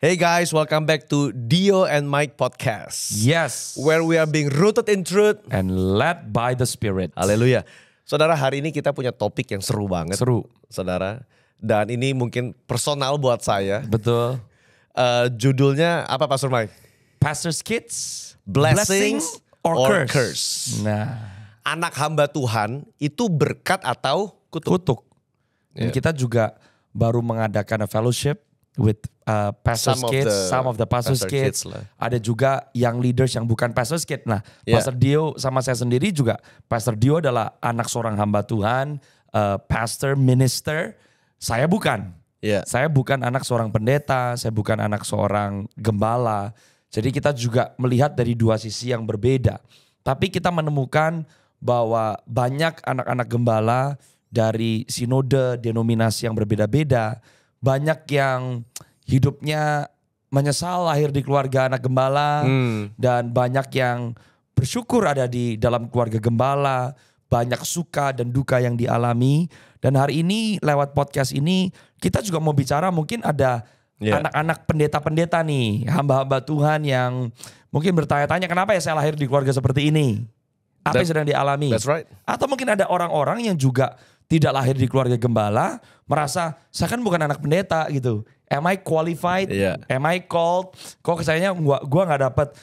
Hey guys, welcome back to Dio and Mike Podcast. Yes. Where we are being rooted in truth And led by the Spirit. Haleluya. Saudara, hari ini kita punya topik yang seru banget. Seru. Saudara. Dan ini mungkin personal buat saya. Betul. Judulnya apa Pastor Mike? Pastor's Kids. Blessings or curse. Nah, Anak hamba Tuhan itu berkat atau kutuk. kutuk. Dan kita juga baru mengadakan a fellowship with Pastor's Kids, some of the Pastor's Kids. lah. Ada juga yang leaders yang bukan Pastor's Kids. Nah, Yeah. Pastor Dio sama saya sendiri juga. Pastor Dio adalah anak seorang hamba Tuhan, pastor, minister. Saya bukan. Yeah. Saya bukan anak seorang pendeta, saya bukan anak seorang gembala. Jadi kita juga melihat dari dua sisi yang berbeda. Tapi kita menemukan bahwa banyak anak-anak gembala dari sinode, denominasi yang berbeda-beda. Banyak yang hidupnya menyesal lahir di keluarga anak gembala. Dan banyak yang bersyukur ada di dalam keluarga gembala. Banyak suka dan duka yang dialami. Dan hari ini lewat podcast ini kita juga mau bicara mungkin ada anak-anak pendeta-pendeta nih. Hamba-hamba Tuhan yang mungkin bertanya-tanya kenapa ya saya lahir di keluarga seperti ini. Apa yang sedang dialami. That's right. Atau mungkin ada orang-orang yang juga tidak lahir di keluarga gembala. Merasa saya kan bukan anak pendeta gitu. Am I qualified? Yeah. Am I called? Kok kayaknya gua nggak dapat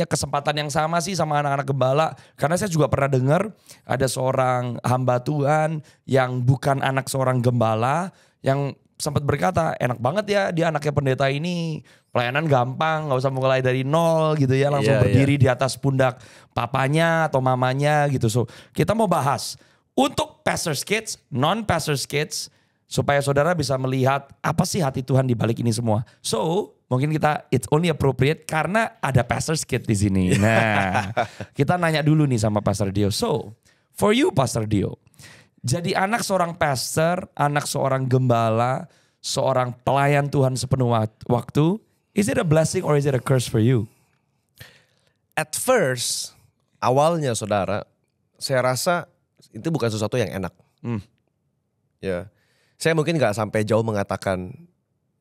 kesempatan yang sama sih sama anak-anak gembala. Karena saya juga pernah dengar ada seorang hamba Tuhan yang bukan anak seorang gembala yang sempat berkata enak banget ya dia anaknya pendeta ini, pelayanan gampang, nggak usah mulai dari nol gitu ya, langsung berdiri di atas pundak papanya atau mamanya gitu. So kita mau bahas untuk Pastor's Kids, non-Pastor's Kids, supaya saudara bisa melihat apa sih hati Tuhan di balik ini semua. So, mungkin kita it's only appropriate karena ada Pastor's Kids di sini. Nah, kita nanya dulu nih sama Pastor Dio. So, for you Pastor Dio, jadi anak seorang pastor, anak seorang gembala, seorang pelayan Tuhan sepenuh waktu, is it a blessing or is it a curse for you? At first, awalnya saudara, saya rasa itu bukan sesuatu yang enak. Ya, saya mungkin nggak sampai jauh mengatakan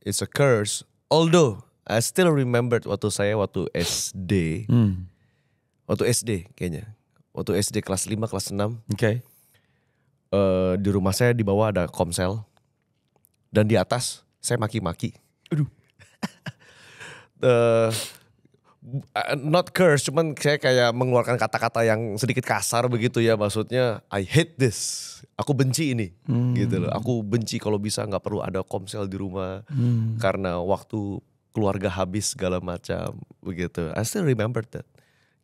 it's a curse. Although I still remembered waktu SD, waktu SD kayaknya, waktu SD kelas 5, kelas 6. Okay. Di rumah saya di bawah ada komsel dan di atas saya maki-maki. Aduh. Not curse, cuman saya kayak mengeluarkan kata-kata yang sedikit kasar begitu ya, maksudnya I hate this, aku benci ini, gitu loh. Aku benci kalau bisa nggak perlu ada komsel di rumah karena waktu keluarga habis segala macam begitu. I still remember that,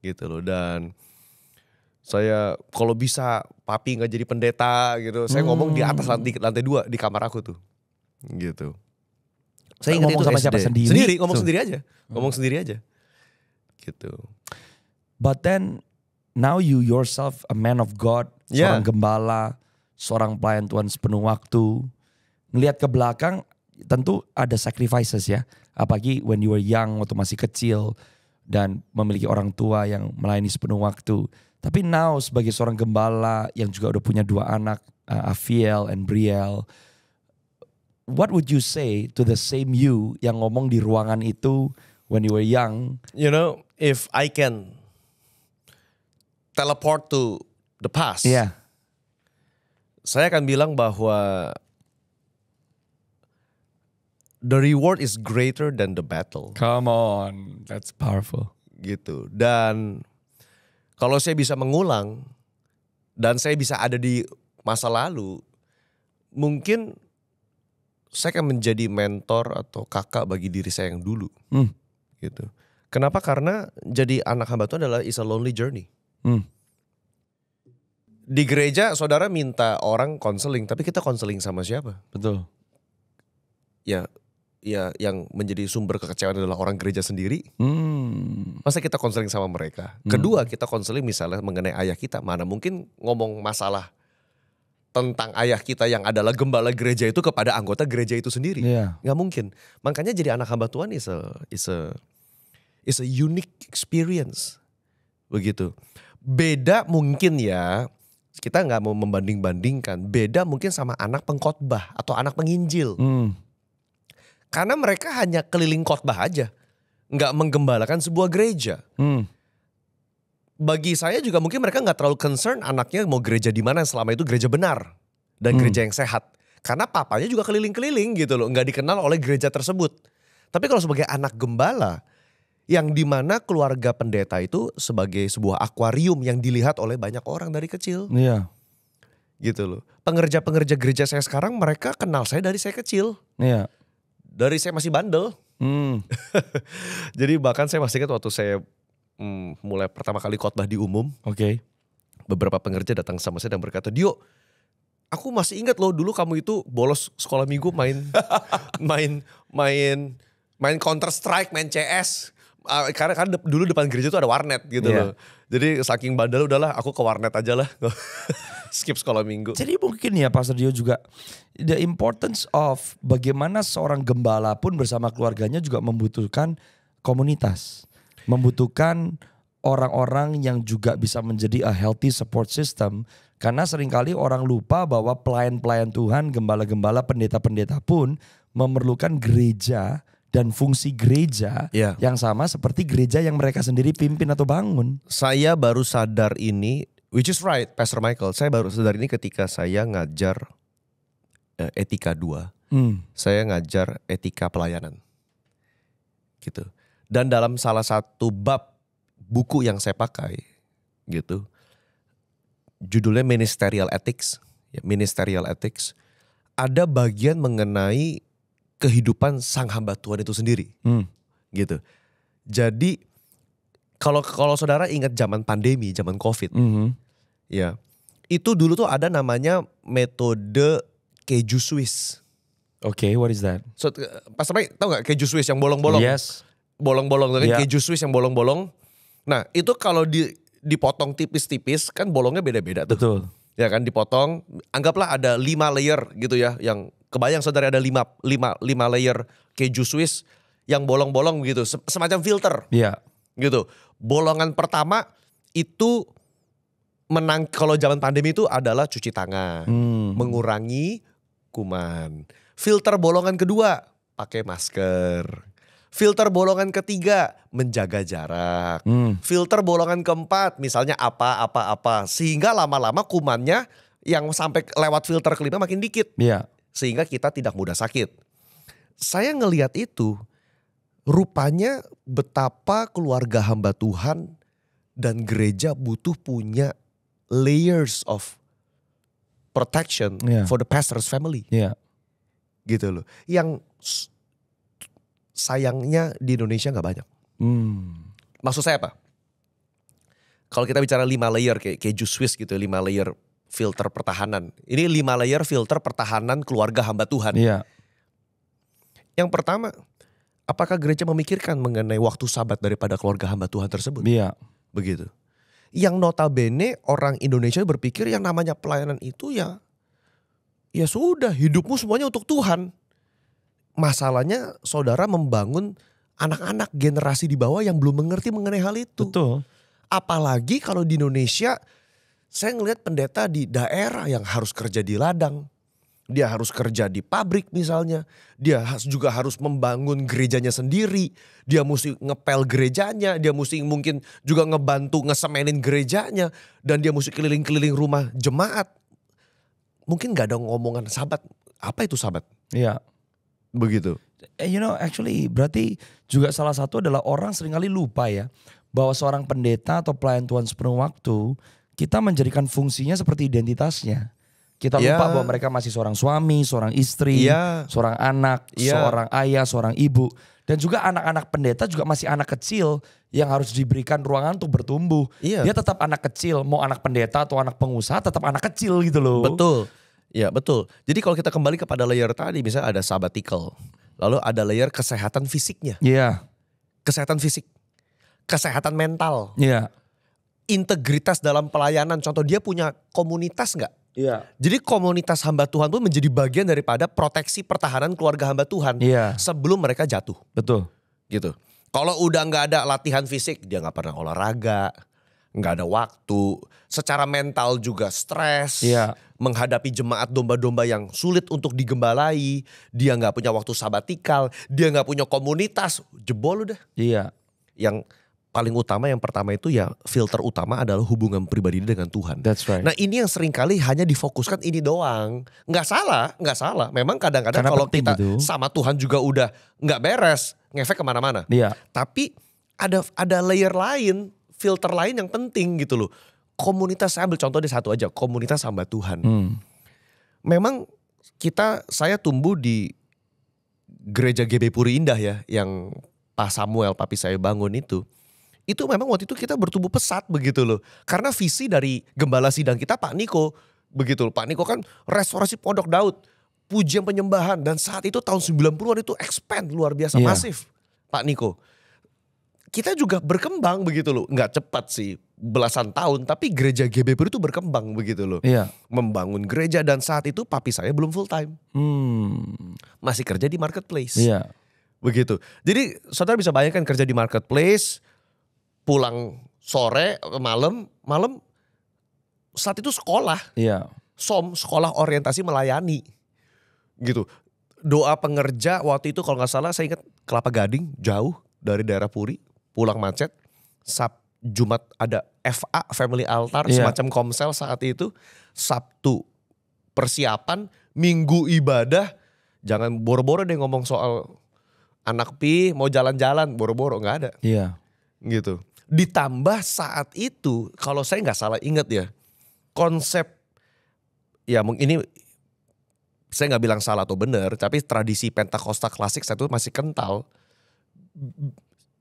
gitu loh. Dan saya kalau bisa papi nggak jadi pendeta gitu, saya ngomong di atas lantai 2 di kamar aku tuh, gitu. Saya ingat ngomong itu sama SD. siapa? Sendiri? Ngomong sendiri aja, ngomong sendiri aja. Gitu. But then now you yourself a man of God, seorang gembala, seorang pelayan Tuhan sepenuh waktu. Ngelihat ke belakang tentu ada sacrifices ya. Apalagi when you were young, waktu masih kecil dan memiliki orang tua yang melayani sepenuh waktu. Tapi now sebagai seorang gembala yang juga udah punya 2 anak, Afiel and Briel, what would you say to the same you yang ngomong di ruangan itu when you were young? You know, if I can teleport to the past, saya akan bilang bahwa the reward is greater than the battle. Come on, that's powerful. Gitu. Dan kalau saya bisa mengulang dan saya bisa ada di masa lalu, mungkin saya akan menjadi mentor atau kakak bagi diri saya yang dulu. Gitu. Kenapa? Karena jadi anak hamba Tuhan adalah is a lonely journey. Di gereja saudara minta orang konseling, tapi kita konseling sama siapa? Betul. Ya yang menjadi sumber kekecewaan adalah orang gereja sendiri. Masa kita konseling sama mereka? Kedua, kita konseling misalnya mengenai ayah kita. Mana mungkin ngomong masalah tentang ayah kita yang adalah gembala gereja itu kepada anggota gereja itu sendiri. Nggak mungkin. Makanya jadi anak hamba Tuhan is a unique experience. Begitu. Beda mungkin ya, kita nggak mau membanding-bandingkan. Beda mungkin sama anak pengkhotbah atau anak penginjil. Karena mereka hanya keliling khotbah aja. Nggak menggembalakan sebuah gereja. Bagi saya juga mungkin mereka nggak terlalu concern anaknya mau gereja di mana selama itu gereja benar. Dan gereja yang sehat. Karena papanya juga keliling-keliling gitu loh. Nggak dikenal oleh gereja tersebut. Tapi kalau sebagai anak gembala. Yang dimana keluarga pendeta itu sebagai sebuah akuarium yang dilihat oleh banyak orang dari kecil. Iya. Gitu loh. Pengerja-pengerja gereja saya sekarang mereka kenal saya dari saya kecil. Iya. Dari saya masih bandel. Jadi bahkan saya masih ingat waktu saya mulai pertama kali khotbah di umum. Oke. Beberapa pengerja datang sama saya dan berkata, "Dio, aku masih ingat loh dulu kamu itu bolos sekolah minggu main Counter Strike, main CS. Karena dulu depan gereja tuh ada warnet gitu loh. Jadi saking bandel udahlah aku ke warnet aja lah. Skip sekolah minggu." Jadi mungkin ya Pastor Dio juga the importance of bagaimana seorang gembala pun bersama keluarganya juga membutuhkan komunitas. Membutuhkan orang-orang yang juga bisa menjadi a healthy support system. Karena seringkali orang lupa bahwa pelayan-pelayan Tuhan, gembala-gembala, pendeta-pendeta pun memerlukan gereja dan fungsi gereja yang sama seperti gereja yang mereka sendiri pimpin atau bangun. Saya baru sadar ini, which is right Pastor Michael, saya baru sadar ini ketika saya ngajar etika 2. Saya ngajar etika pelayanan. Gitu. Dan dalam salah satu bab buku yang saya pakai gitu, judulnya Ministerial Ethics, Ministerial Ethics, ada bagian mengenai kehidupan sang hamba Tuhan itu sendiri, gitu. Jadi kalau saudara ingat zaman pandemi, zaman COVID, ya itu dulu tuh ada namanya metode keju Swiss. Oke, what is that? So, Pastor Mike tahu nggak keju Swiss yang bolong-bolong? Yes. Bolong-bolong, keju Swiss yang bolong-bolong. Nah itu kalau dipotong tipis-tipis kan bolongnya beda-beda tuh. Betul. Ya kan dipotong, anggaplah ada 5 layer gitu ya. Yang kebayang saudara ada 5 layer keju Swiss yang bolong-bolong gitu. Semacam filter. Iya. Gitu. Bolongan pertama itu kalau zaman pandemi itu adalah cuci tangan. Mengurangi kuman. Filter bolongan kedua pakai masker. Filter bolongan ketiga menjaga jarak. Filter bolongan keempat misalnya apa. Sehingga lama-lama kumannya yang sampai lewat filter kelima makin dikit. Iya. Sehingga kita tidak mudah sakit. Saya ngelihat itu rupanya betapa keluarga hamba Tuhan dan gereja butuh punya layers of protection for the pastor's family. Iya. Gitu loh. Yang sayangnya di Indonesia gak banyak. Maksud saya apa? Kalau kita bicara 5 layer kayak keju Swiss gitu, 5 layer filter pertahanan. Ini 5 layer filter pertahanan keluarga hamba Tuhan. Iya. Yang pertama, apakah gereja memikirkan mengenai waktu sabat daripada keluarga hamba Tuhan tersebut? Iya. Begitu. Yang notabene orang Indonesia berpikir yang namanya pelayanan itu ya sudah hidupmu semuanya untuk Tuhan. Masalahnya saudara membangun anak-anak generasi di bawah yang belum mengerti mengenai hal itu. Betul. Apalagi kalau di Indonesia saya ngelihat pendeta di daerah yang harus kerja di ladang. Dia harus kerja di pabrik misalnya. Dia juga harus membangun gerejanya sendiri. Dia mesti ngepel gerejanya. Dia mesti mungkin juga ngebantu ngesemenin gerejanya. Dan dia mesti keliling-keliling rumah jemaat. Mungkin gak ada ngomongan sabat. Apa itu sabat? Iya. Begitu. You know actually berarti juga salah satu adalah orang seringkali lupa ya. Bahwa seorang pendeta atau pelayan Tuhan sepenuh waktu. Kita menjadikan fungsinya seperti identitasnya. Kita lupa bahwa mereka masih seorang suami, seorang istri, seorang anak, seorang ayah, seorang ibu. Dan juga anak-anak pendeta juga masih anak kecil yang harus diberikan ruangan untuk bertumbuh. Dia tetap anak kecil, mau anak pendeta atau anak pengusaha tetap anak kecil gitu loh. Betul, ya betul. Jadi kalau kita kembali kepada layer tadi misalnya ada sabbatical. Lalu ada layer kesehatan fisiknya. Iya. Kesehatan fisik, kesehatan mental. Iya. Integritas dalam pelayanan, contoh dia punya komunitas gak? Iya. Jadi komunitas hamba Tuhan pun menjadi bagian daripada proteksi pertahanan keluarga hamba Tuhan. Iya. Sebelum mereka jatuh. Betul. Gitu. Kalau udah gak ada latihan fisik, dia gak pernah olahraga. nggak ada waktu, secara mental juga stres, Iya. menghadapi jemaat domba-domba yang sulit untuk digembalai, dia nggak punya waktu sabatikal, dia nggak punya komunitas, jebol udah. Iya. Yang paling utama, yang pertama itu ya filter utama adalah hubungan pribadi dengan Tuhan. That's right. Nah ini yang seringkali hanya difokuskan ini doang. Nggak salah. Memang kadang-kadang Karena kalau penting kita itu. sama Tuhan juga udah nggak beres, ngefek kemana-mana. Iya. Tapi ada layer lain, filter lain yang penting gitu loh. Komunitas, saya ambil contoh di satu aja, komunitas hamba Tuhan. Memang saya tumbuh di gereja GB Puri Indah ya, yang Pak Samuel, papi saya bangun itu. Itu memang waktu itu kita bertumbuh pesat begitu loh. Karena visi dari gembala sidang kita Pak Niko, begitu loh. Pak Niko kan restorasi Pondok Daud, pujian penyembahan. Dan saat itu tahun 90-an itu expand luar biasa, masif Pak Niko. Kita juga berkembang begitu loh. Nggak cepat sih, belasan tahun. Tapi gereja GB Puri itu berkembang begitu loh. Iya. Membangun gereja dan saat itu papi saya belum full time. Masih kerja di marketplace. Iya. Begitu. Jadi saudara bisa bayangkan kerja di marketplace, pulang sore, malam saat itu sekolah. Iya. Sekolah orientasi melayani. Gitu. Doa pengerja waktu itu kalau nggak salah saya ingat Kelapa Gading, jauh dari daerah Puri, pulang macet. Jumat ada FA, Family Altar, semacam komsel saat itu. Sabtu persiapan, Minggu ibadah. Jangan boro-boro deh ngomong soal anak pi mau jalan-jalan, boro-boro nggak ada. Iya. Gitu. Ditambah saat itu, kalau saya nggak salah ingat ya, konsep, ya ini saya nggak bilang salah atau benar, tapi tradisi Pentakosta klasik saat itu masih kental.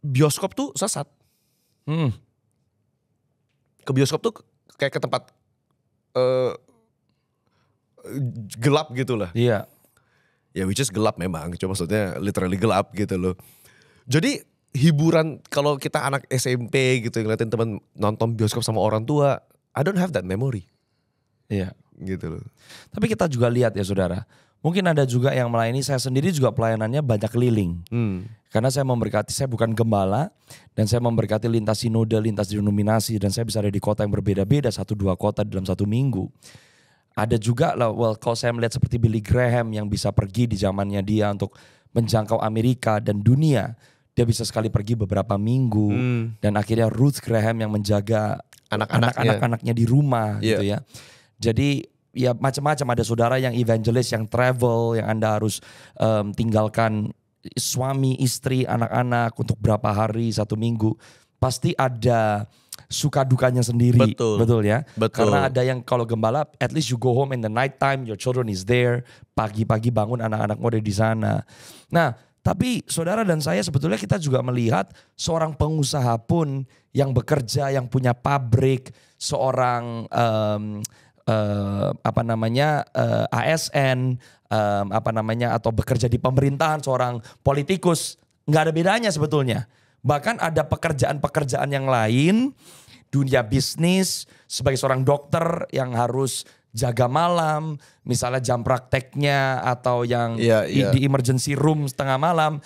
Bioskop tuh sesat. Ke bioskop tuh kayak ke tempat gelap gitu lah. Iya. Ya which is gelap memang, cuma maksudnya literally gelap gitu loh. Jadi hiburan kalau kita anak SMP gitu ngeliatin teman nonton bioskop sama orang tua, I don't have that memory. Iya. Gitu loh. Tapi kita juga lihat ya saudara, mungkin ada juga yang melayani, saya sendiri juga pelayanannya banyak keliling. Karena saya memberkati, saya bukan gembala dan saya memberkati lintas sinode, lintas denominasi dan saya bisa ada di kota yang berbeda-beda, 1-2 kota dalam 1 minggu. Ada juga lah, kalau saya melihat seperti Billy Graham yang bisa pergi di zamannya dia untuk menjangkau Amerika dan dunia. Dia bisa sekali pergi beberapa minggu dan akhirnya Ruth Graham yang menjaga anak-anaknya di rumah gitu ya. Jadi ya macam-macam, ada saudara yang evangelis, yang travel, yang Anda harus tinggalkan suami, istri, anak-anak untuk berapa hari, 1 minggu. Pasti ada suka dukanya sendiri. Betul ya. Karena ada yang kalau gembala, at least you go home in the night time, your children is there. Pagi-pagi bangun anak-anakmu ada di sana. Nah, tapi saudara dan saya sebetulnya kita juga melihat seorang pengusaha pun yang bekerja, yang punya pabrik, seorang ASN, atau bekerja di pemerintahan, seorang politikus, nggak ada bedanya sebetulnya. Bahkan ada pekerjaan-pekerjaan yang lain, dunia bisnis, sebagai seorang dokter yang harus jaga malam, misalnya jam prakteknya atau yang di emergency room setengah malam,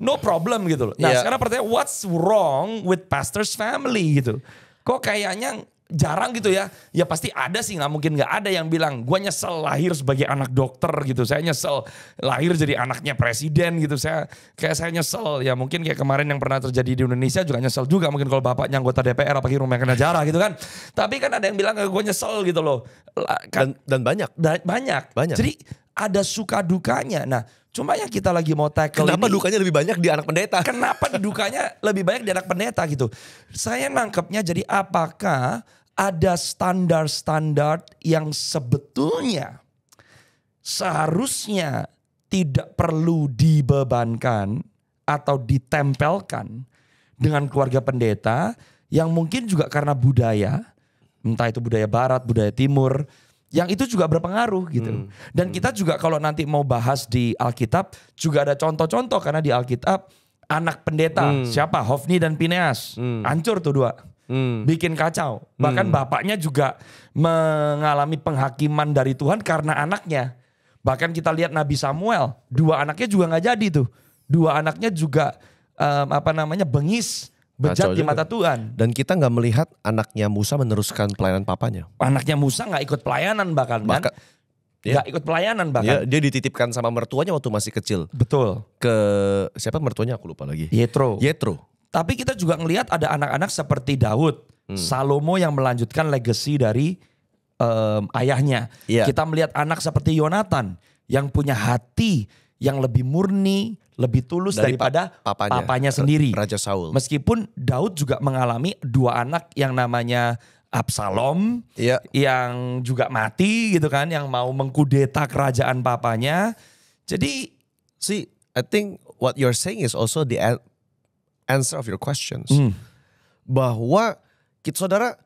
no problem gitu loh. Nah sekarang pertanyaan, what's wrong with pastor's family gitu? Kok kayaknya jarang gitu ya. Ya pasti ada sih, nggak mungkin nggak ada yang bilang gue nyesel lahir sebagai anak dokter gitu. Saya nyesel lahir jadi anaknya presiden gitu. Saya nyesel ya, mungkin kayak kemarin yang pernah terjadi di Indonesia juga nyesel juga. Mungkin kalau bapaknya anggota DPR apalagi rumah kena jarah gitu kan. Tapi kan ada yang bilang gue nyesel gitu loh. Dan banyak. Jadi ada suka dukanya. Nah cuma yang kita lagi mau tackle kenapa ini, dukanya lebih banyak di anak pendeta? Kenapa dukanya lebih banyak di anak pendeta gitu. Saya nangkepnya jadi apakah ada standar-standar yang sebetulnya seharusnya tidak perlu dibebankan atau ditempelkan dengan keluarga pendeta yang mungkin juga karena budaya, entah itu budaya barat, budaya timur, yang itu juga berpengaruh gitu. Dan kita juga kalau nanti mau bahas di Alkitab juga ada contoh-contoh, karena di Alkitab anak pendeta siapa? Hofni dan Pineas, hancur tuh dua. Bikin kacau. Bahkan bapaknya juga mengalami penghakiman dari Tuhan karena anaknya. Bahkan kita lihat Nabi Samuel, 2 anaknya juga gak jadi tuh. 2 anaknya juga bengis. bejat Kacau di juga. mata Tuhan. Dan kita nggak melihat anaknya Musa meneruskan pelayanan papanya. Anaknya Musa nggak ikut pelayanan bahkan kan. Bahkan- Iya. Nggak ikut pelayanan Ya, bahkan. dia dititipkan sama mertuanya waktu masih kecil. Betul. Ke siapa mertuanya aku lupa lagi. Yetro. Yetro. Tapi kita juga ngelihat ada anak-anak seperti Daud, Salomo yang melanjutkan legacy dari ayahnya. Iya. Kita melihat anak seperti Yonatan yang punya hati yang lebih murni, lebih tulus Dari daripada papanya. papanya sendiri. Raja Saul. Meskipun Daud juga mengalami dua anak yang namanya Absalom Iya. yang juga mati gitu kan, yang mau mengkudeta kerajaan papanya. Jadi See, I think what you're saying is also the answer of your questions. Bahwa kita saudara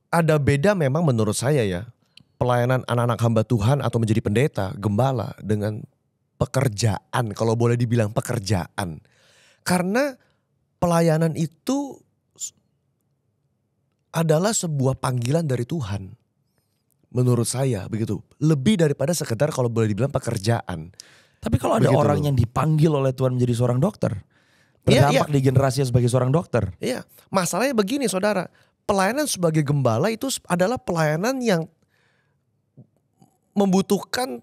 ada beda memang menurut saya ya. Pelayanan anak-anak hamba Tuhan atau menjadi pendeta, gembala dengan pekerjaan. Kalau boleh dibilang pekerjaan. Karena pelayanan itu adalah sebuah panggilan dari Tuhan. Menurut saya begitu. Lebih daripada sekedar kalau boleh dibilang pekerjaan. tapi kalau ada Begitu orang loh. yang dipanggil oleh Tuhan menjadi seorang dokter, Iya, berdampak di generasi sebagai seorang dokter. Iya, masalahnya begini saudara. Pelayanan sebagai gembala itu adalah pelayanan yang membutuhkan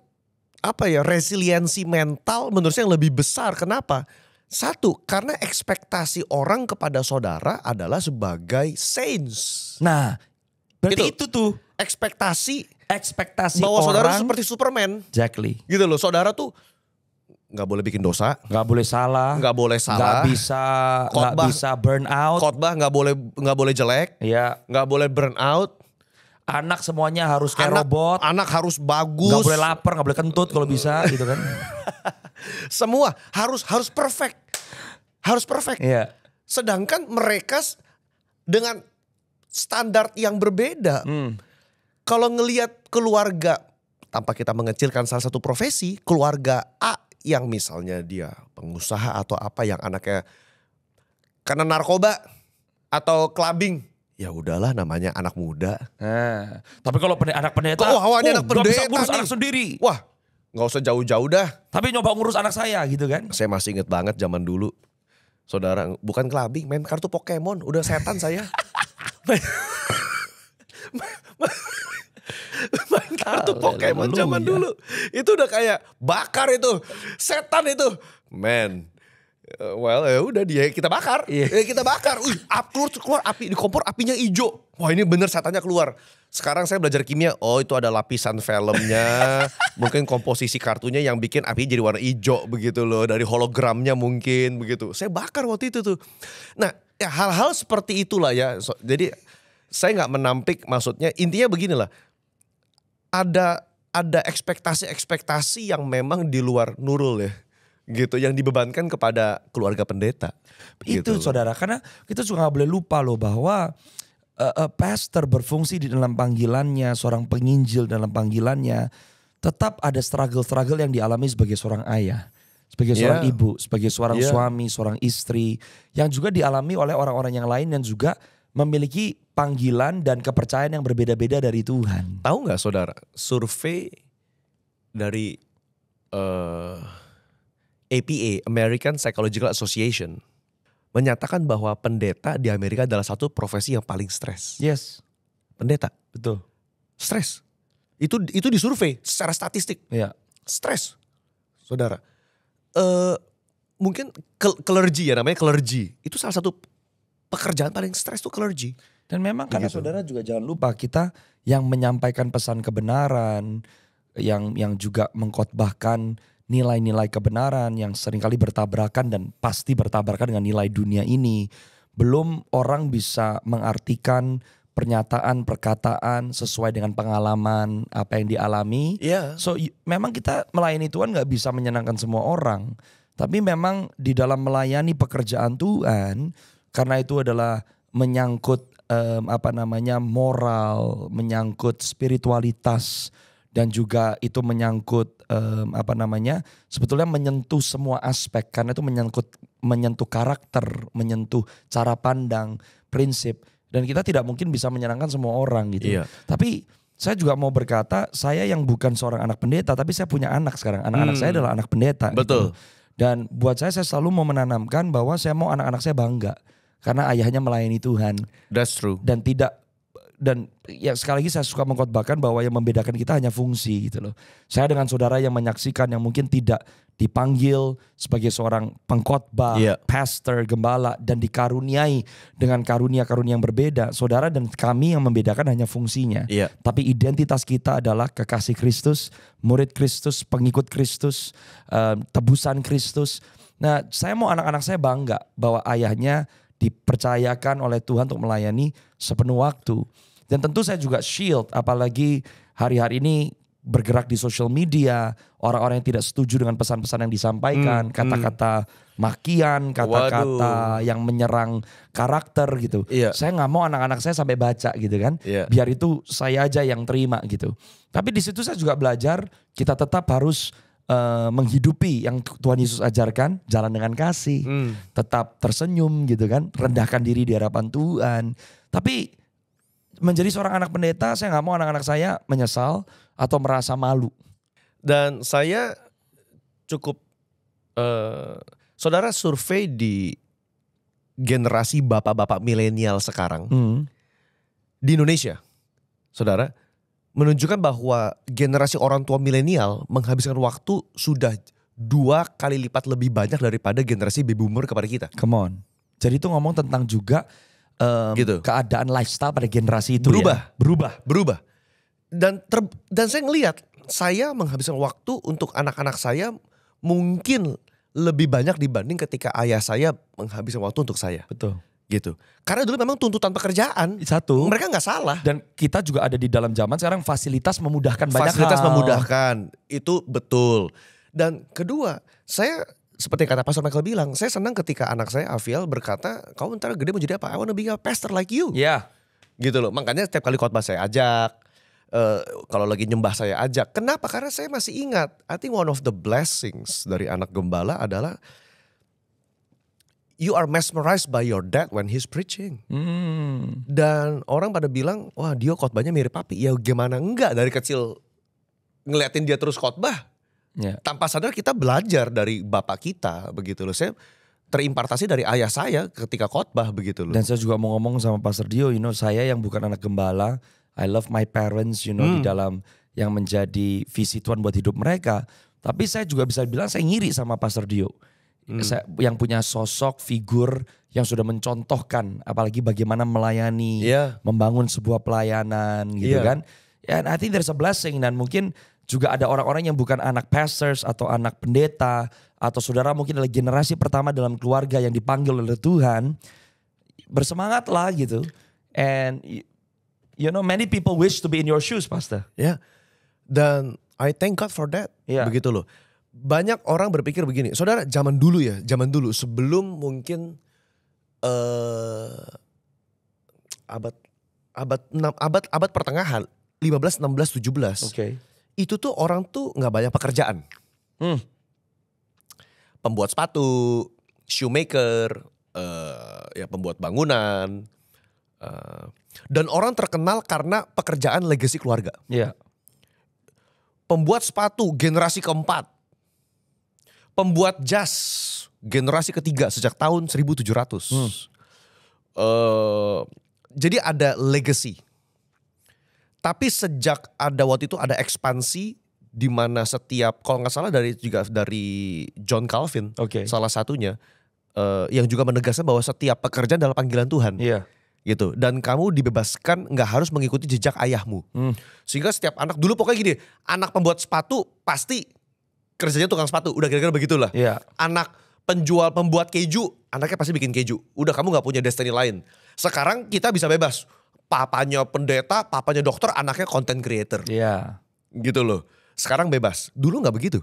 resiliensi mental menurut saya yang lebih besar. Kenapa? Satu, karena ekspektasi orang kepada saudara adalah sebagai saints. Nah, berarti Itu. itu tuh Ekspektasi ekspektasi bahwa saudara orang. seperti Superman. Exactly. Gitu loh, saudara tuh nggak boleh bikin dosa, Nggak boleh salah. nggak boleh Nggak salah, nggak bisa burn out. khotbah nggak boleh jelek, Ya, nggak boleh burn out, anak semuanya harus kayak robot. anak harus bagus, Nggak boleh lapar, nggak boleh kentut kalau bisa gitu kan. semua harus perfect, harus perfect. Iya. Sedangkan mereka dengan standar yang berbeda. Kalau ngelihat keluarga, tanpa kita mengecilkan salah satu profesi, keluarga A yang misalnya dia pengusaha atau apa yang anaknya karena narkoba atau clubbing, ya udahlah namanya anak muda. Nah, tapi kalau anak pendeta, Wah, ini anak gua bisa pendeta ngurus nih. anak sendiri. Wah, nggak usah jauh-jauh dah. Tapi nyoba ngurus anak saya gitu kan. Saya masih inget banget zaman dulu. Saudara, bukan clubbing, main kartu Pokemon. Udah setan saya. Main kartu Pokemon zaman dulu. Itu udah kayak bakar itu. Setan itu. Man. Well ya udah dia kita bakar. Kita bakar. Keluar api di kompor apinya hijau. Wah ini bener setannya keluar. Sekarang saya belajar kimia. Oh itu ada lapisan filmnya. Mungkin komposisi kartunya yang bikin api jadi warna hijau begitu loh. Dari hologramnya mungkin begitu. Saya bakar waktu itu tuh. Nah ya hal-hal seperti itulah ya. Jadi saya gak menampik maksudnya. Intinya beginilah. Ada ekspektasi-ekspektasi yang memang di luar Nurul ya. Gitu yang dibebankan kepada keluarga pendeta. Itu Gitu. saudara, karena kita juga gak boleh lupa loh bahwa pastor berfungsi di dalam panggilannya, seorang penginjil dalam panggilannya, tetap ada struggle-struggle yang dialami sebagai seorang ayah, sebagai seorang ibu, sebagai seorang suami, seorang istri, yang juga dialami oleh orang-orang yang lain yang juga memiliki panggilan dan kepercayaan yang berbeda-beda dari Tuhan. Tahu nggak saudara, survei dari APA, American Psychological Association, menyatakan bahwa pendeta di Amerika adalah satu profesi yang paling stres. Yes, Pendeta, betul. stres. Itu disurvei secara statistik, Ya. stres. Saudara, mungkin clergy ya namanya clergy. Itu salah satu pekerjaan paling stres tuh clergy. Dan memang karena Begitu. saudara juga jangan lupa kita yang menyampaikan pesan kebenaran, yang juga mengkhotbahkan nilai-nilai kebenaran yang seringkali bertabrakan dan pasti bertabrakan dengan nilai dunia ini. Belum orang bisa mengartikan pernyataan, perkataan sesuai dengan pengalaman apa yang dialami. Iya. So memang kita melayani Tuhan gak bisa menyenangkan semua orang. Tapi memang di dalam melayani pekerjaan Tuhan, karena itu adalah menyangkut moral, menyangkut spiritualitas, dan juga itu menyangkut sebetulnya menyentuh semua aspek, karena itu menyentuh karakter, menyentuh cara pandang, prinsip, dan kita tidak mungkin bisa menyenangkan semua orang gitu. Iya. Tapi saya juga mau berkata, saya yang bukan seorang anak pendeta, tapi saya punya anak sekarang. Anak-anak saya adalah anak pendeta. Betul. Gitu. Dan buat saya selalu mau menanamkan bahwa saya mau anak-anak saya bangga. Karena ayahnya melayani Tuhan. That's true. Dan ya sekali lagi saya suka mengkhotbahkan bahwa yang membedakan kita hanya fungsi gitu loh. Saya dengan saudara yang menyaksikan yang mungkin tidak dipanggil sebagai seorang pengkhotbah, pastor, gembala dan dikaruniai dengan karunia-karunia yang berbeda. Saudara dan kami yang membedakan hanya fungsinya. Tapi identitas kita adalah kekasih Kristus, murid Kristus, pengikut Kristus, tebusan Kristus. Nah, saya mau anak-anak saya bangga bahwa ayahnya dipercayakan oleh Tuhan untuk melayani sepenuh waktu. Dan tentu saya juga shield, apalagi hari-hari ini bergerak di social media, orang-orang yang tidak setuju dengan pesan-pesan yang disampaikan, kata-kata makian, kata-kata yang menyerang karakter gitu. Saya nggak mau anak-anak saya sampai baca gitu kan, biar itu saya aja yang terima gitu. Tapi di situ saya juga belajar kita tetap harus menghidupi yang Tuhan Yesus ajarkan, jalan dengan kasih, tetap tersenyum gitu kan, rendahkan diri di hadapan Tuhan. Tapi menjadi seorang anak pendeta, saya nggak mau anak-anak saya menyesal atau merasa malu. Dan saya cukup, saudara survei di generasi bapak-bapak milenial sekarang di Indonesia, saudara, menunjukkan bahwa generasi orang tua milenial menghabiskan waktu sudah 2 kali lipat lebih banyak daripada generasi baby boomer kepada kita. Come on. Jadi itu ngomong tentang juga keadaan lifestyle pada generasi itu berubah. Dan saya ngelihat saya menghabiskan waktu untuk anak-anak saya mungkin lebih banyak dibanding ketika ayah saya menghabiskan waktu untuk saya. Betul. Gitu. Karena dulu memang tuntutan pekerjaan. Satu. Mereka nggak salah. Dan kita juga ada di dalam zaman sekarang fasilitas memudahkan banyak hal. Fasilitas memudahkan. Itu betul. Dan kedua, saya seperti kata Pastor Michael bilang, saya senang ketika anak saya Aviel berkata, kau ntar gede mau jadi apa? I wanna be a pastor like you. Gitu loh. Makanya setiap kali khotbah saya ajak. Kalau lagi nyembah saya ajak. Kenapa? Karena saya masih ingat. I think one of the blessings dari anak gembala adalah you are mesmerized by your dad when he's preaching. Dan orang pada bilang, wah dia khotbahnya mirip papi. Ya gimana enggak, dari kecil ngeliatin dia terus khotbah. Tanpa sadar kita belajar dari bapak kita begitu loh. Saya terimpartasi dari ayah saya ketika khotbah begitu loh. Dan saya juga mau ngomong sama Pastor Dio, saya yang bukan anak gembala, I love my parents, di dalam yang menjadi visi Tuhan buat hidup mereka. Tapi saya juga bisa bilang saya ngiri sama Pastor Dio. Saya, yang punya sosok figur yang sudah mencontohkan apalagi bagaimana melayani, membangun sebuah pelayanan gitu kan. And I think there's a blessing, dan mungkin juga ada orang-orang yang bukan anak pastors atau anak pendeta atau saudara mungkin adalah generasi pertama dalam keluarga yang dipanggil oleh Tuhan. Bersemangatlah gitu. And many people wish to be in your shoes, Pastor. Dan I thank God for that. Begitu loh. Banyak orang berpikir begini, saudara, zaman dulu sebelum mungkin abad pertengahan 15, 16, 17. Itu tuh orang tuh nggak banyak pekerjaan. Pembuat sepatu, shoemaker, pembuat bangunan, dan orang terkenal karena pekerjaan legasi keluarga. Pembuat sepatu generasi keempat. Pembuat jas generasi ketiga sejak tahun 1700. Jadi ada legacy. Tapi sejak ada waktu itu ada ekspansi di mana setiap, kalau nggak salah dari John Calvin, salah satunya yang juga menegaskan bahwa setiap pekerjaan adalah panggilan Tuhan. Gitu. Dan kamu dibebaskan nggak harus mengikuti jejak ayahmu. Sehingga setiap anak dulu pokoknya gini, anak pembuat sepatu pasti kerjanya tukang sepatu, udah kira-kira begitulah. Anak pembuat keju, anaknya pasti bikin keju. Udah, kamu nggak punya destiny lain. Sekarang kita bisa bebas. Papanya pendeta, papanya dokter, anaknya content creator. Gitu loh. Sekarang bebas. Dulu nggak begitu.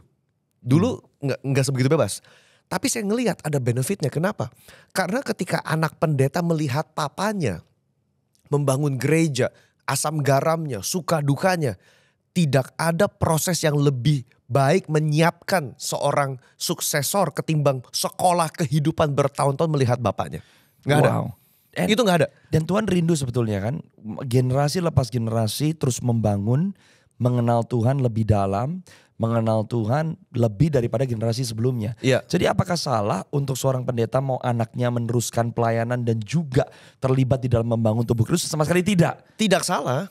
Dulu nggak sebegitu bebas. Tapi saya ngelihat ada benefitnya. Kenapa? Karena ketika anak pendeta melihat papanya membangun gereja, asam garamnya, suka dukanya, tidak ada proses yang lebih baik menyiapkan seorang suksesor ketimbang sekolah kehidupan bertahun-tahun melihat bapaknya. Nggak ada. Itu nggak ada. Dan Tuhan rindu sebetulnya kan, generasi lepas generasi terus membangun, mengenal Tuhan lebih dalam, mengenal Tuhan lebih daripada generasi sebelumnya. Iya. Jadi apakah salah untuk seorang pendeta mau anaknya meneruskan pelayanan dan juga terlibat di dalam membangun tubuh Kristus? Sama sekali tidak. Tidak salah.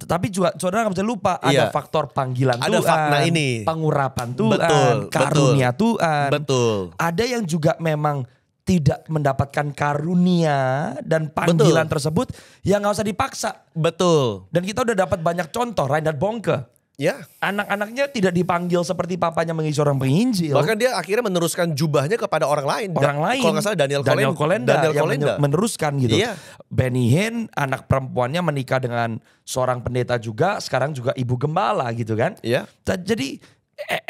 Tapi juga saudara gak bisa lupa Iya. ada faktor panggilan Ada Tuhan, fakta ini. pengurapan Tuhan, Betul, karunia Tuhan. Betul. Ada yang juga memang tidak mendapatkan karunia dan panggilan tersebut yang gak usah dipaksa. Betul. Dan kita udah dapat banyak contoh, Reinhard Bonke. Ya. Anak-anaknya tidak dipanggil seperti papanya menjadi seorang penginjil. Bahkan dia akhirnya meneruskan jubahnya kepada orang lain. Orang lain. Kalau nggak salah Daniel Kolenda yang Kolenda. meneruskan gitu. Iya. Benny Hinn anak perempuannya menikah dengan seorang pendeta juga, sekarang juga ibu gembala gitu kan. Iya. Jadi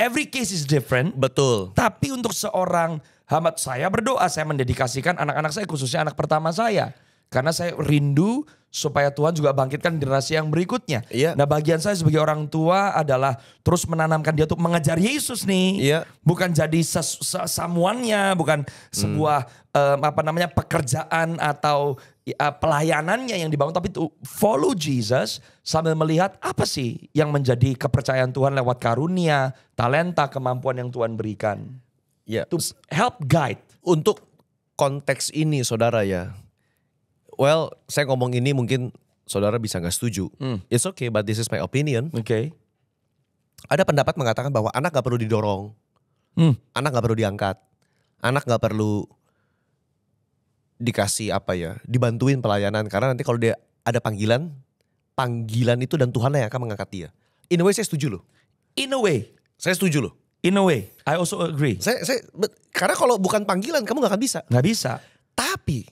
every case is different. Betul. Tapi untuk seorang hamba, saya berdoa, saya mendedikasikan anak-anak saya, khususnya anak pertama saya. Karena saya rindu supaya Tuhan juga bangkitkan generasi yang berikutnya. Iya. Nah bagian saya sebagai orang tua adalah terus menanamkan dia untuk mengejar Yesus nih. Iya. Bukan jadi samuannya, bukan sebuah pekerjaan atau pelayanannya yang dibangun. Tapi to follow Jesus sambil melihat apa sih yang menjadi kepercayaan Tuhan lewat karunia, talenta, kemampuan yang Tuhan berikan. Ya. To help guide. Untuk konteks ini saudara ya. Well, saya ngomong ini mungkin saudara bisa gak setuju. It's okay, but this is my opinion. Oke. Ada pendapat mengatakan bahwa anak gak perlu didorong. Anak gak perlu diangkat. Anak gak perlu dikasih dibantuin pelayanan. Karena nanti kalau dia ada panggilan itu dan Tuhan yang akan mengangkat dia. In a way saya setuju loh. In a way. Saya setuju loh. In a way. I also agree. Karena kalau bukan panggilan kamu gak akan bisa. Gak bisa. Tapi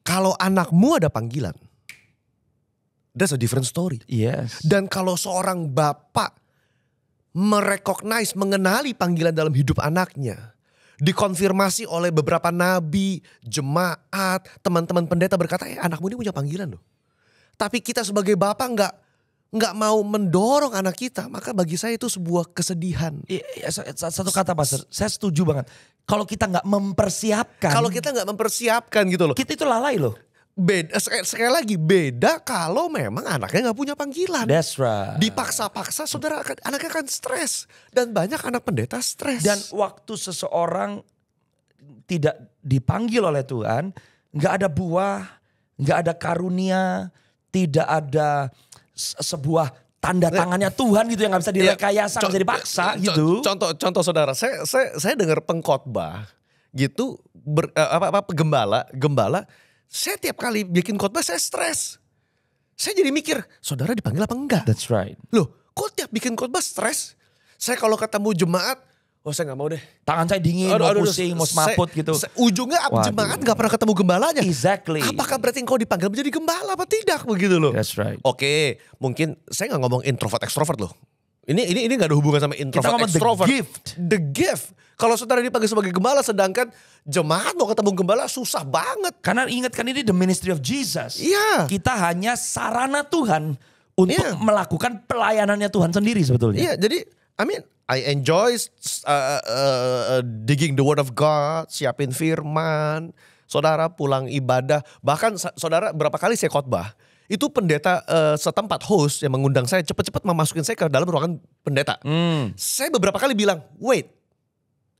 kalau anakmu ada panggilan, that's a different story. Yes. Dan kalau seorang bapak mengenali panggilan dalam hidup anaknya, dikonfirmasi oleh beberapa nabi, jemaat, teman-teman pendeta berkata, anakmu ini punya panggilan loh. Tapi kita sebagai bapak nggak mau mendorong anak kita, maka bagi saya itu sebuah kesedihan. Satu kata Pastor, saya setuju banget. Kalau kita nggak mempersiapkan. Kalau kita nggak mempersiapkan gitu loh. Kita itu lalai loh. Beda, sekali lagi beda kalau memang anaknya nggak punya panggilan. That's right. Dipaksa-paksa anaknya akan stres. Dan banyak anak pendeta stres. Dan waktu seseorang tidak dipanggil oleh Tuhan, nggak ada buah, nggak ada karunia, tidak ada sebuah tanda tangannya Tuhan gitu yang gak bisa direkayasa, gak bisa dipaksa gitu. Contoh saudara, saya dengar pengkhotbah gitu, gembala, saya tiap kali bikin khotbah saya stres. Saya jadi mikir, saudara dipanggil apa enggak? That's right. Loh, kok tiap bikin khotbah stres? Saya kalau ketemu jemaat, saya gak mau deh. Tangan saya dingin, mau pusing, mau semaput gitu. Ujungnya jemaat gak pernah ketemu gembalanya. Exactly. Apakah berarti engkau dipanggil menjadi gembala apa tidak begitu loh. That's right. Oke, mungkin saya gak ngomong introvert extrovert loh. Ini gak ada hubungan sama introvert extrovert. The gift. Kalau saudara dipanggil sebagai gembala sedangkan jemaat mau ketemu gembala susah banget. Karena ingatkan ini the ministry of Jesus. Iya. Kita hanya sarana Tuhan untuk melakukan pelayanannya Tuhan sendiri sebetulnya. Iya, jadi I enjoy digging the word of God, siapin firman, saudara pulang ibadah. Bahkan saudara berapa kali saya khotbah, itu pendeta setempat host yang mengundang saya cepat-cepat memasukin saya ke dalam ruangan pendeta. Saya beberapa kali bilang, wait,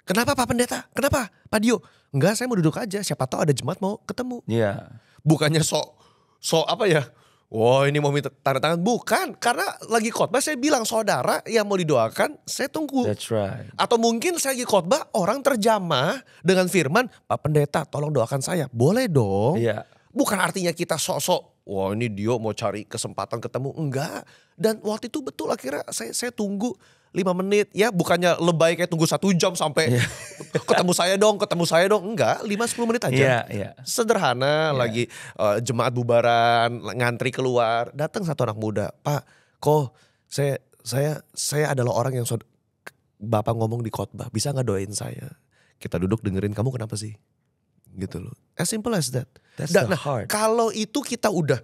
kenapa Pak Pendeta? Kenapa Pak Dio? Enggak, saya mau duduk aja, siapa tahu ada jemaat mau ketemu. Iya. Bukannya wah ini mau minta tanda tangan. Bukan, karena lagi khotbah saya bilang saudara yang mau didoakan saya tunggu. That's right. Atau mungkin saya lagi khotbah orang terjamah dengan firman, Pak Pendeta tolong doakan saya. Boleh dong. Iya. Bukan artinya kita sok-sok, wah ini Dio mau cari kesempatan ketemu. Enggak. Dan waktu itu betul akhirnya saya tunggu 5 menit. Ya bukannya lebay kayak tunggu 1 jam sampai ketemu saya dong. Enggak, 5-10 menit aja. Sederhana lagi jemaat bubaran, ngantri keluar. Datang satu anak muda. Pak, kok saya adalah orang yang Bapak ngomong di khotbah. Bisa gak doain saya? Kita duduk dengerin, kamu kenapa sih? Gitu loh. As simple as that. That's the heart. Kalau itu kita udah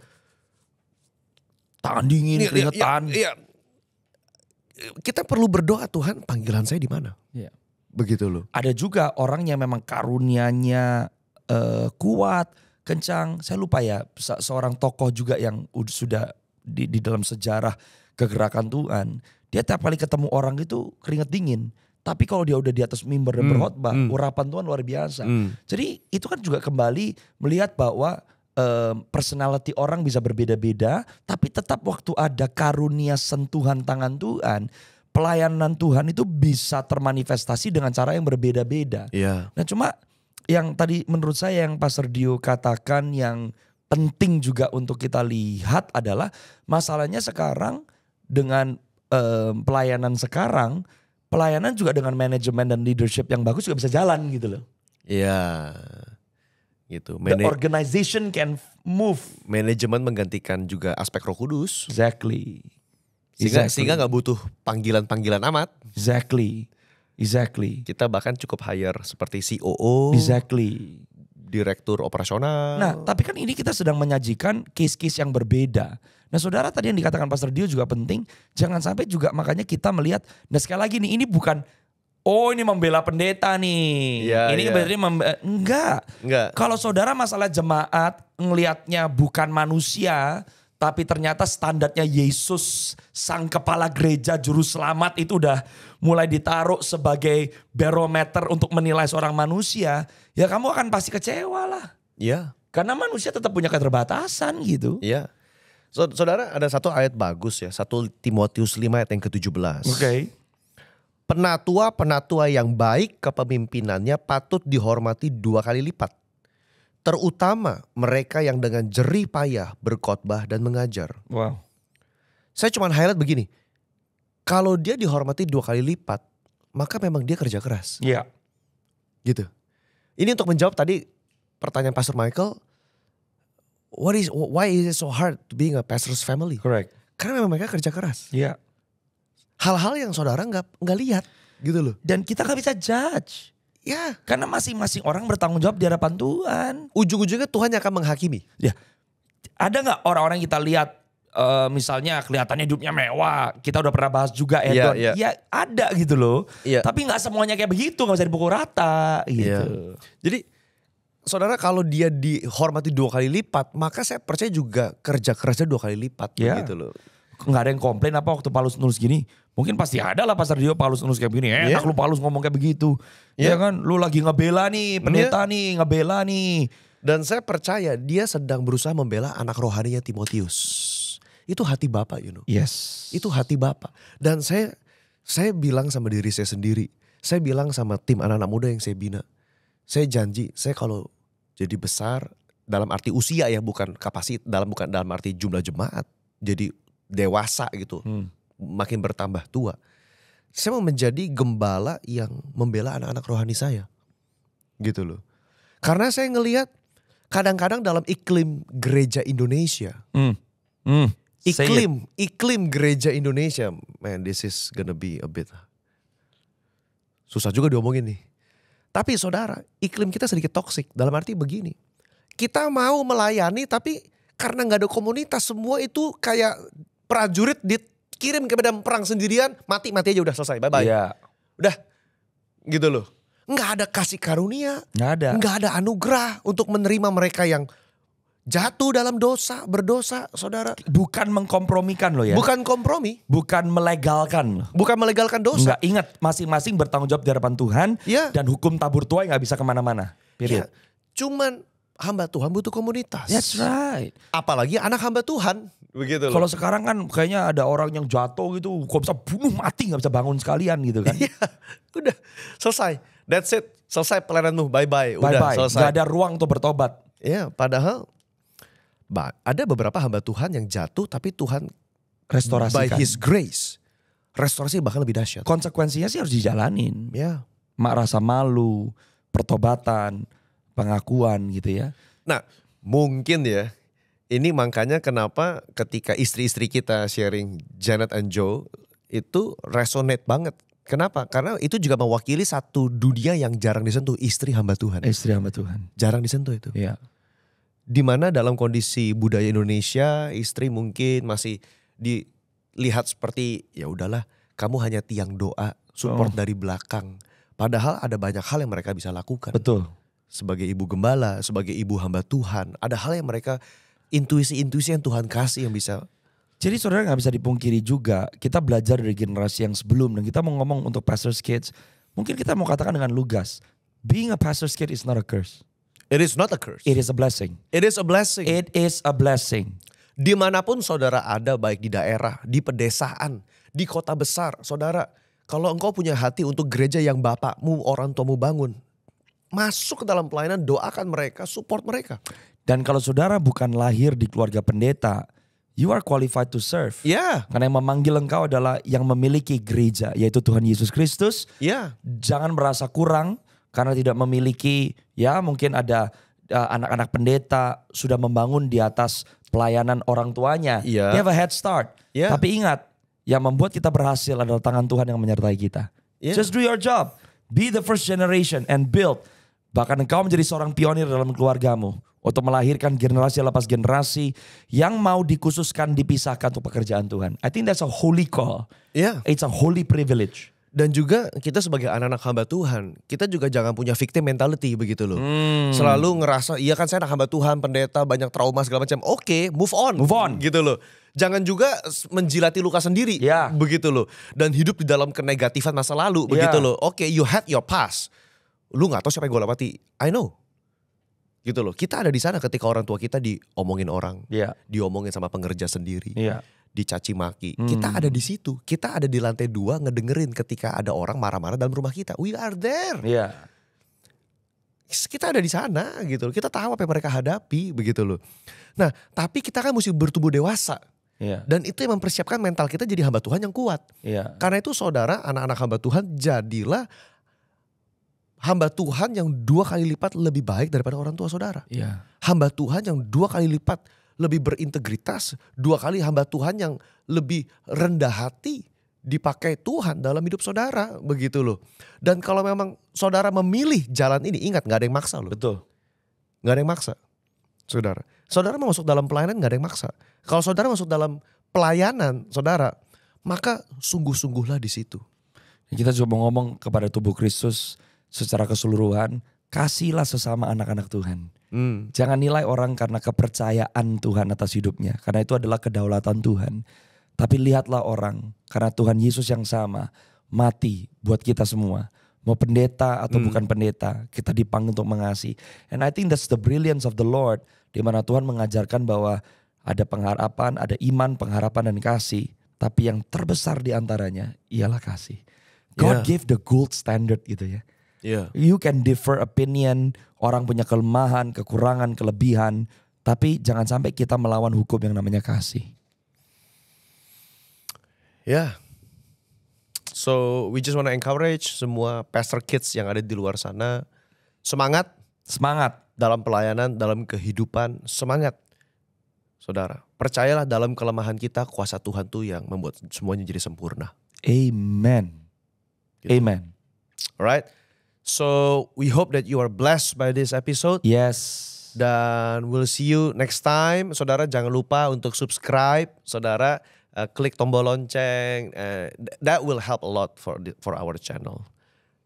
tangan dingin, keringetan. Iya. Kita perlu berdoa, Tuhan panggilan saya di mana? Iya. Begitu loh. Ada juga orang yang memang karunianya kuat, kencang. Saya lupa ya, seorang tokoh juga yang sudah di dalam sejarah kegerakan Tuhan, dia tiap kali ketemu orang itu keringet dingin. Tapi kalau dia udah di atas mimbar dan berkhotbah, urapan Tuhan luar biasa. Jadi itu kan juga kembali melihat bahwa personality orang bisa berbeda-beda, tapi tetap waktu ada karunia sentuhan tangan Tuhan, pelayanan Tuhan itu bisa termanifestasi dengan cara yang berbeda-beda. Iya. Nah cuma yang tadi menurut saya yang Pastor Dio katakan yang penting juga untuk kita lihat adalah masalahnya sekarang dengan pelayanan sekarang, pelayanan juga dengan manajemen dan leadership yang bagus juga bisa jalan gitu loh. Iya. Gitu. The organization can move. Manajemen menggantikan juga aspek Roh Kudus. Exactly. Sehingga nggak butuh panggilan-panggilan amat. Exactly. Kita bahkan cukup hire seperti COO. Exactly. Direktur operasional. Nah, tapi kan ini kita sedang menyajikan case-case yang berbeda. Nah, saudara tadi yang dikatakan Pastor Dio juga penting. Jangan sampai juga makanya kita melihat. Nah, sekali lagi nih, ini bukan, oh ini membela pendeta nih. Ya, ini berarti enggak. Kalau saudara masalah jemaat ngelihatnya bukan manusia, tapi ternyata standarnya Yesus, sang kepala gereja juru selamat itu udah mulai ditaruh sebagai barometer untuk menilai seorang manusia. Ya kamu akan pasti kecewa lah. Iya. Karena manusia tetap punya keterbatasan gitu. Iya. Saudara ada satu ayat bagus ya. 1 Timotius 5 ayat yang ke-17. Oke. Penatua-penatua yang baik kepemimpinannya patut dihormati 2 kali lipat. Terutama mereka yang dengan jerih payah berkhotbah dan mengajar. Wow. Saya cuma highlight begini. Kalau dia dihormati 2 kali lipat, maka memang dia kerja keras. Iya. Gitu. Ini untuk menjawab tadi pertanyaan Pastor Michael. Why is it so hard to being a pastor's family? Correct. Karena memang mereka kerja keras. Iya. Hal-hal yang saudara nggak lihat gitu loh. Dan kita gak bisa judge. Ya. Karena masing-masing orang bertanggung jawab di hadapan Tuhan. Ujung-ujungnya Tuhan yang akan menghakimi. Ya. Ada gak orang-orang yang kita lihat misalnya kelihatannya hidupnya mewah. Kita udah pernah bahas juga Edon. Iya. Ya ada gitu loh. Iya. Tapi gak semuanya kayak begitu. Gak bisa dipukul rata gitu. Jadi saudara kalau dia dihormati 2 kali lipat, maka saya percaya juga kerja kerasnya 2 kali lipat gitu loh. Gak ada yang komplain apa waktu Paulus nulis gini. Mungkin pasti ada lah Pastor Dio Paulus nulis kayak begini. Enak lu Paulus ngomong kayak begitu. Ya kan lu lagi ngebela nih pendeta nih, ngebela nih. Dan saya percaya dia sedang berusaha membela anak rohaninya Timotius. Itu hati Bapak Yes. Itu hati Bapak. Dan saya bilang sama diri saya sendiri. Saya bilang sama tim anak-anak muda yang saya bina. Saya janji saya kalau jadi besar dalam arti usia ya, bukan kapasitas, bukan dalam arti jumlah jemaat. Jadi dewasa gitu, makin bertambah tua. Saya mau menjadi gembala yang membela anak-anak rohani saya. Gitu loh. Karena saya ngelihat kadang-kadang dalam iklim gereja Indonesia. Iklim gereja Indonesia. Man, this is gonna be a bit susah juga diomongin nih. Tapi saudara, iklim kita sedikit toksik. Dalam arti begini. Kita mau melayani tapi karena gak ada komunitas, semua itu kayak prajurit dikirim ke medan perang sendirian, mati aja udah selesai, bye-bye. Iya. Udah gitu loh. Nggak ada kasih karunia, nggak ada anugerah untuk menerima mereka yang jatuh dalam berdosa, saudara. Bukan mengkompromikan loh ya. Bukan kompromi. Bukan melegalkan loh. Bukan melegalkan dosa. Nggak, ingat masing-masing bertanggung jawab di hadapan Tuhan. Ya. Dan hukum tabur tuai nggak bisa kemana-mana. Ya. Cuman hamba Tuhan butuh komunitas. That's right. Apalagi anak hamba Tuhan. Begitu loh. Kalau sekarang kan kayaknya ada orang yang jatuh gitu. Kok bisa bunuh mati gak bisa bangun sekalian gitu kan. Iya. Udah selesai. That's it. Selesai pelayananmu. Bye-bye. Udah Bye-bye. selesai. Gak ada ruang untuk bertobat. Ya padahal ada beberapa hamba Tuhan yang jatuh tapi Tuhan restorasikan. by His grace. Restorasi bahkan lebih dahsyat. Konsekuensinya sih harus dijalanin. Ya. Rasa malu, pertobatan, pengakuan gitu ya. Nah mungkin ya. Ini makanya kenapa ketika istri-istri kita sharing Janet and Joe itu resonate banget. Kenapa? Karena itu juga mewakili satu dunia yang jarang disentuh. Istri hamba Tuhan. Istri hamba Tuhan. Jarang disentuh itu. Iya. Dimana dalam kondisi budaya Indonesia istri mungkin masih dilihat seperti ya udahlah kamu hanya tiang doa support dari belakang. Padahal ada banyak hal yang mereka bisa lakukan. Betul. Sebagai ibu gembala, sebagai ibu hamba Tuhan. Ada hal yang mereka intuisi-intuisi yang Tuhan kasih yang bisa Jadi saudara gak bisa dipungkiri juga, kita belajar dari generasi yang sebelum dan kita mau ngomong untuk pastor's kids, mungkin kita mau katakan dengan lugas, being a pastor's kid is not a curse. It is not a curse. It is a blessing. It is a blessing. It is a blessing. Dimanapun saudara ada, baik di daerah, di pedesaan, di kota besar, saudara, kalau engkau punya hati untuk gereja yang bapakmu, orang tuamu bangun, masuk ke dalam pelayanan, doakan mereka, support mereka. Dan kalau saudara bukan lahir di keluarga pendeta, you are qualified to serve. Ya, Karena yang memanggil engkau adalah yang memiliki gereja, yaitu Tuhan Yesus Kristus. ya, Jangan merasa kurang karena tidak memiliki, ya mungkin ada anak-anak pendeta sudah membangun di atas pelayanan orang tuanya. Iya. They have a head start. Iya. Tapi ingat, yang membuat kita berhasil adalah tangan Tuhan yang menyertai kita. Iya. Just do your job. Be the first generation and build. Bahkan engkau menjadi seorang pionir dalam keluargamu. Untuk melahirkan generasi lepas generasi yang mau dikhususkan, dipisahkan untuk pekerjaan Tuhan. I think that's a holy call. ya. It's a holy privilege. Dan juga kita sebagai anak-anak hamba Tuhan, kita juga jangan punya victim mentality begitu loh. Selalu ngerasa, iya kan saya anak hamba Tuhan, pendeta, banyak trauma segala macam. Oke, move on. Move on. Gitu loh. Jangan juga menjilati luka sendiri. Ya. Begitu loh. Dan hidup di dalam kenegatifan masa lalu. Begitu Ya. loh. Oke, you had your past. Lu gak tahu siapa yang gue lewati. I know. Gitu loh. Kita ada di sana ketika orang tua kita diomongin orang. Iya. Diomongin sama pengerja sendiri. Iya. Dicaci maki. Kita ada di situ. Kita ada di lantai 2 ngedengerin ketika ada orang marah-marah dalam rumah kita. We are there. Iya. Kita ada di sana gitu loh. Kita tahu apa yang mereka hadapi begitu loh. Nah, tapi kita kan mesti bertumbuh dewasa. Iya. Dan itu yang mempersiapkan mental kita jadi hamba Tuhan yang kuat. Iya. Karena itu saudara, anak-anak hamba Tuhan, jadilah hamba Tuhan yang 2 kali lipat lebih baik daripada orang tua saudara. Iya. Hamba Tuhan yang 2 kali lipat lebih berintegritas, 2 kali hamba Tuhan yang lebih rendah hati dipakai Tuhan dalam hidup saudara, begitu loh. Dan kalau memang saudara memilih jalan ini, ingat gak ada yang maksa loh. Betul. Gak ada yang maksa, saudara. Saudara mau masuk dalam pelayanan gak ada yang maksa. Kalau saudara masuk dalam pelayanan, saudara, maka sungguh-sungguhlah di situ. Kita juga mau ngomong kepada tubuh Kristus secara keseluruhan, kasihlah sesama anak-anak Tuhan. Jangan nilai orang karena kepercayaan Tuhan atas hidupnya. Karena itu adalah kedaulatan Tuhan. Tapi lihatlah orang karena Tuhan Yesus yang sama mati buat kita semua. Mau pendeta atau bukan pendeta, kita dipanggil untuk mengasihi. And I think that's the brilliance of the Lord. Di mana Tuhan mengajarkan bahwa ada pengharapan, ada iman, pengharapan dan kasih. Tapi yang terbesar di antaranya ialah kasih. God Yeah. gave the gold standard gitu ya. Iya. You can differ opinion, orang punya kelemahan, kekurangan, kelebihan. Tapi jangan sampai kita melawan hukum yang namanya kasih. Ya. So we just wanna encourage semua pastor kids yang ada di luar sana. Semangat Semangat. dalam pelayanan, dalam kehidupan. Semangat. Saudara, percayalah dalam kelemahan kita, kuasa Tuhan tuh yang membuat semuanya jadi sempurna. Amen. Gitu. Amen. Alright. So we hope that you are blessed by this episode. Yes. Dan we'll see you next time. Saudara jangan lupa untuk subscribe. Saudara klik tombol lonceng. That will help a lot for our channel.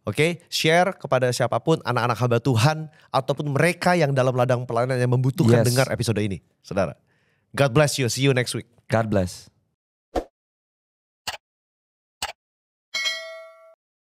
Oke, share kepada siapapun, anak-anak hamba Tuhan ataupun mereka yang dalam ladang pelayanan yang membutuhkan Yes. dengar episode ini. Saudara, God bless you. See you next week. God bless.